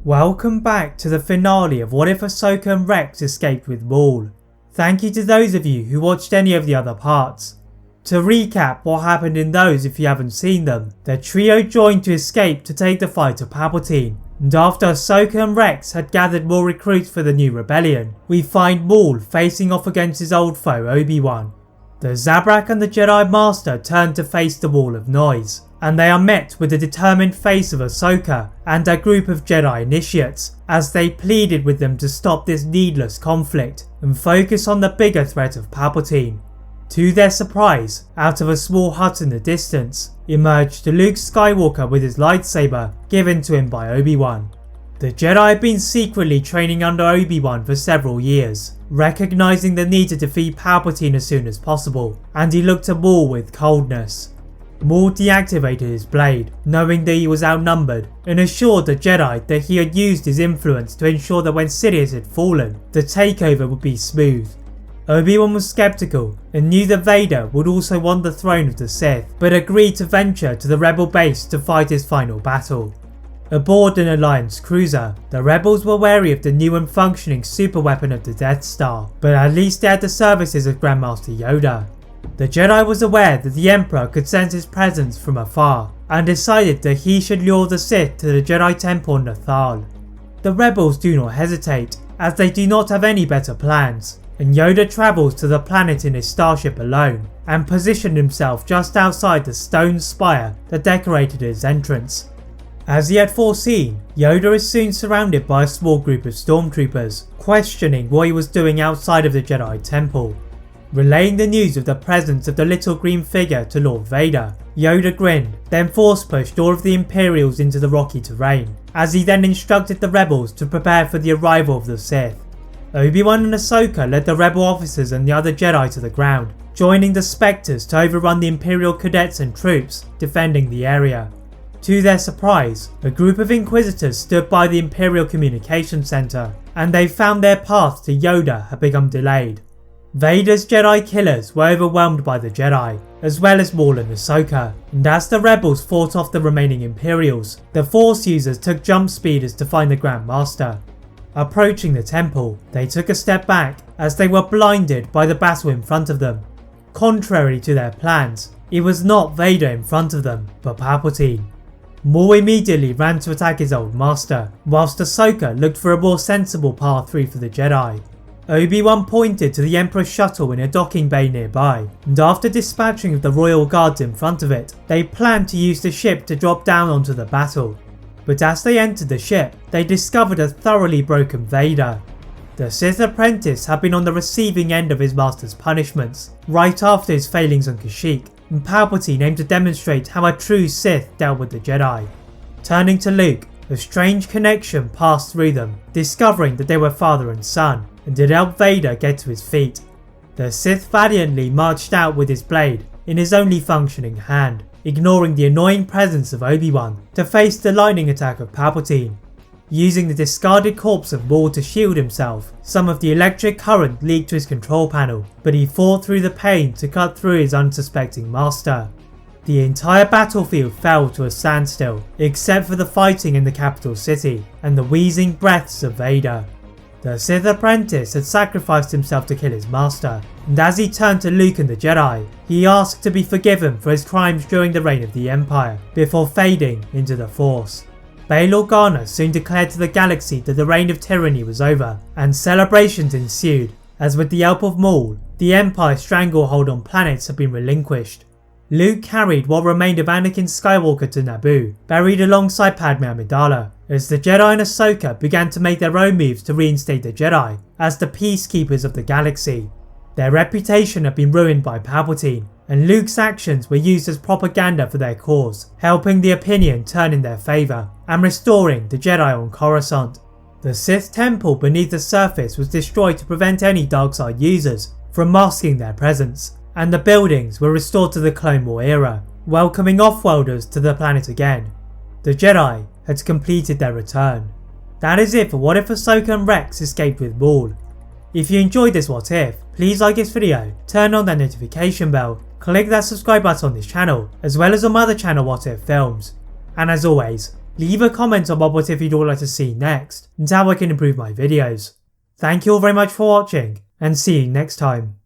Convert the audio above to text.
Welcome back to the finale of What If Ahsoka and Rex Escaped with Maul. Thank you to those of you who watched any of the other parts. To recap what happened in those if you haven't seen them, the trio joined to escape to take the fight to Palpatine, and after Ahsoka and Rex had gathered more recruits for the new rebellion, we find Maul facing off against his old foe Obi-Wan. The Zabrak and the Jedi Master turn to face the Wall of Noise, and they are met with the determined face of Ahsoka and a group of Jedi initiates as they pleaded with them to stop this needless conflict and focus on the bigger threat of Palpatine. To their surprise, out of a small hut in the distance, emerged Luke Skywalker with his lightsaber given to him by Obi-Wan. The Jedi had been secretly training under Obi-Wan for several years, recognizing the need to defeat Palpatine as soon as possible, and he looked at Maul with coldness. Maul deactivated his blade, knowing that he was outnumbered, and assured the Jedi that he had used his influence to ensure that when Sidious had fallen, the takeover would be smooth. Obi-Wan was skeptical and knew that Vader would also want the throne of the Sith, but agreed to venture to the rebel base to fight his final battle. Aboard an Alliance cruiser, the rebels were wary of the new and functioning superweapon of the Death Star, but at least they had the services of Grandmaster Yoda. The Jedi was aware that the Emperor could sense his presence from afar, and decided that he should lure the Sith to the Jedi Temple on Nathal. The rebels do not hesitate, as they do not have any better plans, and Yoda travels to the planet in his starship alone, and positioned himself just outside the stone spire that decorated his entrance. As he had foreseen, Yoda is soon surrounded by a small group of stormtroopers, questioning what he was doing outside of the Jedi Temple. Relaying the news of the presence of the little green figure to Lord Vader, Yoda grinned, then force pushed all of the Imperials into the rocky terrain, as he then instructed the rebels to prepare for the arrival of the Sith. Obi-Wan and Ahsoka led the rebel officers and the other Jedi to the ground, joining the Spectres to overrun the Imperial cadets and troops defending the area. To their surprise, a group of Inquisitors stood by the Imperial Communication Center, and they found their path to Yoda had become delayed. Vader's Jedi killers were overwhelmed by the Jedi, as well as Maul and Ahsoka, and as the rebels fought off the remaining Imperials, the Force users took jump speeders to find the Grand Master. Approaching the temple, they took a step back as they were blinded by the battle in front of them. Contrary to their plans, it was not Vader in front of them, but Palpatine. Maul immediately ran to attack his old master, whilst Ahsoka looked for a more sensible path through for the Jedi. Obi-Wan pointed to the Emperor's shuttle in a docking bay nearby, and after dispatching of the royal guards in front of it, they planned to use the ship to drop down onto the battle. But as they entered the ship, they discovered a thoroughly broken Vader. The Sith apprentice had been on the receiving end of his master's punishments, right after his failings on Kashyyyk, and Palpatine aimed to demonstrate how a true Sith dealt with the Jedi. Turning to Luke, a strange connection passed through them, discovering that they were father and son, and it helped Vader get to his feet. The Sith valiantly marched out with his blade in his only functioning hand, ignoring the annoying presence of Obi-Wan to face the lightning attack of Palpatine. Using the discarded corpse of Maul to shield himself, some of the electric current leaked to his control panel, but he fought through the pain to cut through his unsuspecting master. The entire battlefield fell to a standstill, except for the fighting in the capital city and the wheezing breaths of Vader. The Sith apprentice had sacrificed himself to kill his master, and as he turned to Luke and the Jedi, he asked to be forgiven for his crimes during the reign of the Empire, before fading into the Force. Bail Organa soon declared to the galaxy that the reign of tyranny was over, and celebrations ensued, as with the help of Maul, the Empire's stranglehold on planets had been relinquished. Luke carried what remained of Anakin Skywalker to Naboo, buried alongside Padme Amidala, as the Jedi and Ahsoka began to make their own moves to reinstate the Jedi as the peacekeepers of the galaxy. Their reputation had been ruined by Palpatine, and Luke's actions were used as propaganda for their cause, helping the opinion turn in their favour and restoring the Jedi on Coruscant. The Sith temple beneath the surface was destroyed to prevent any darkside users from masking their presence, and the buildings were restored to the Clone War era, welcoming off-worlders to the planet again. The Jedi had completed their return. That is it for What If Ahsoka and Rex Escaped with Maul. If you enjoyed this What If, please like this video, turn on that notification bell, click that subscribe button on this channel, as well as on my other channel What If Films. And as always, leave a comment on what if you'd all like to see next, and how I can improve my videos. Thank you all very much for watching, and see you next time.